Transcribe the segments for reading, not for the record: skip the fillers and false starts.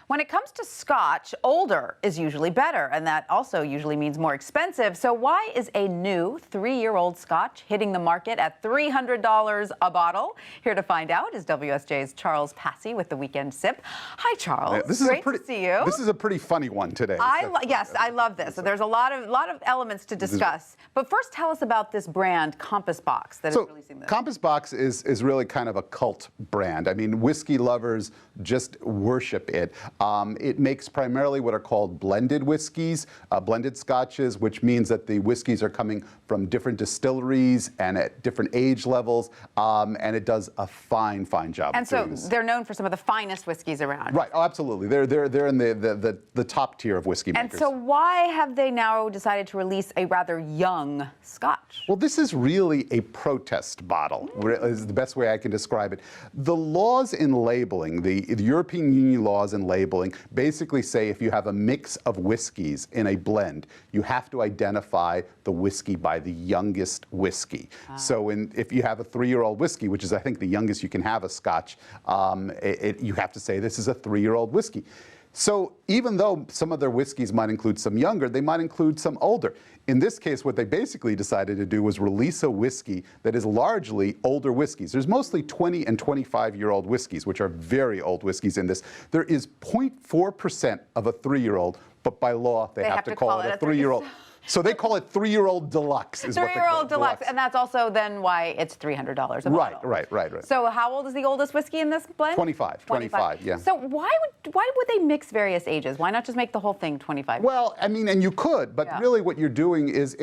When it comes to Scotch, older is usually better, and that also usually means more expensive. So why is a new 3-year-old Scotch hitting the market at $300 a bottle? Here to find out is WSJ's Charles Passy with the Weekend Sip. Hi, Charles. Great to see you. This is a pretty funny one today. Yes, I love this. So there's a lot of elements to discuss. But first, tell us about this brand, Compass Box, that is releasing this. Compass Box is really kind of a cult brand. I mean, whiskey lovers just worship it. It makes primarily what are called blended whiskeys, blended scotches, which means that the whiskeys are coming from different distilleries and at different age levels, and it does a fine job. And so they're known for some of the finest whiskeys around. Right. Oh, absolutely. They're in the top tier of whiskey makers. And so why have they now decided to release a rather young Scotch? Well, this is really a protest bottle, is the best way I can describe it. The laws in labeling, the European Union laws in labeling, basically say if you have a mix of whiskeys in a blend, you have to identify the whiskey by the youngest whiskey. So if you have a 3-year-old whiskey, which is I think the youngest you can have a Scotch, you have to say this is a 3-year-old whiskey. So even though some of their whiskeys might include some younger, they might include some older. In this case, what they basically decided to do was release a whiskey that is largely older whiskeys. There's mostly 20 and 25-year-old whiskeys, which are very old whiskeys in this. There is 0.4% of a 3-year-old, but by law, they have to call it a 3-year-old. So they call it 3-year-old Deluxe. 3-year-old Deluxe, and that's also then why it's $300 a bottle. Right. So how old is the oldest whiskey in this blend? 25, yeah. So why would they mix various ages? Why not just make the whole thing 25? Well, I mean, and you could, but really what you're doing is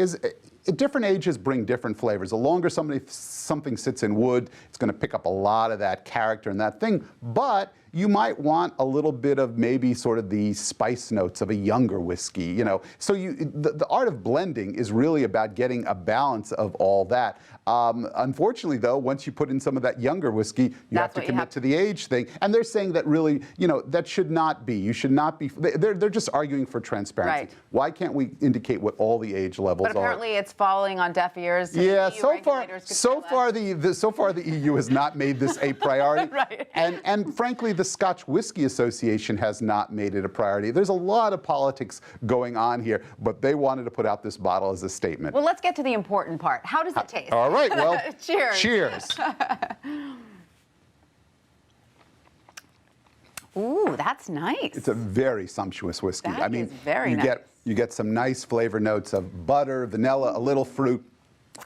different ages bring different flavors. The longer something sits in wood, it's going to pick up a lot of that character and that thing, but you might want a little bit of maybe sort of the spice notes of a younger whiskey, you know. So the art of blending is really about getting a balance of all that. Unfortunately, though, once you put in some of that younger whiskey, you have to commit to the age thing. And they're saying that really, you know, that should not be. You should not be. They're just arguing for transparency. Right. Why can't we indicate what all the age levels are? But apparently it's falling on deaf ears. Yeah, so far the EU has not made this a priority. Right. And frankly, the Scotch Whisky Association has not made it a priority. There's a lot of politics going on here, but they wanted to put out this bottle as a statement. Well, let's get to the important part. How does it taste? All right, well, cheers. Cheers. Ooh, that's nice. It's a very sumptuous whiskey. I mean, very nice. You get some nice flavor notes of butter, vanilla, a little fruit.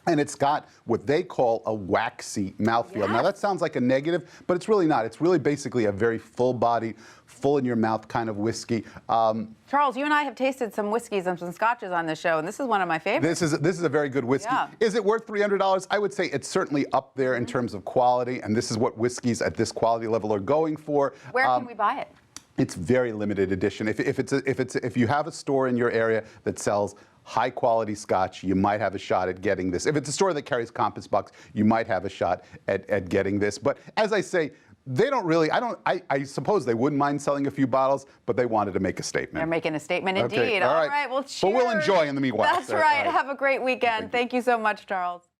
And it's got what they call a waxy mouthfeel. Yes. Now, that sounds like a negative, but it's really not. It's really basically a very full-bodied, full-in-your-mouth kind of whiskey. Charles, you and I have tasted some whiskeys and some scotches on this show, and this is one of my favorites. This is a very good whiskey. Yeah. Is it worth $300? I would say it's certainly up there in terms of quality, and this is what whiskeys at this quality level are going for. Where can we buy it? It's very limited edition. If you have a store in your area that sells high-quality Scotch, you might have a shot at getting this. If it's a store that carries Compass Box, you might have a shot at getting this. But as I say, they don't really, I suppose they wouldn't mind selling a few bottles, but they wanted to make a statement. They're making a statement indeed. Okay, all right, well, cheers. But we'll enjoy in the meanwhile. That's right. Have a great weekend. Thank you so much, Charles.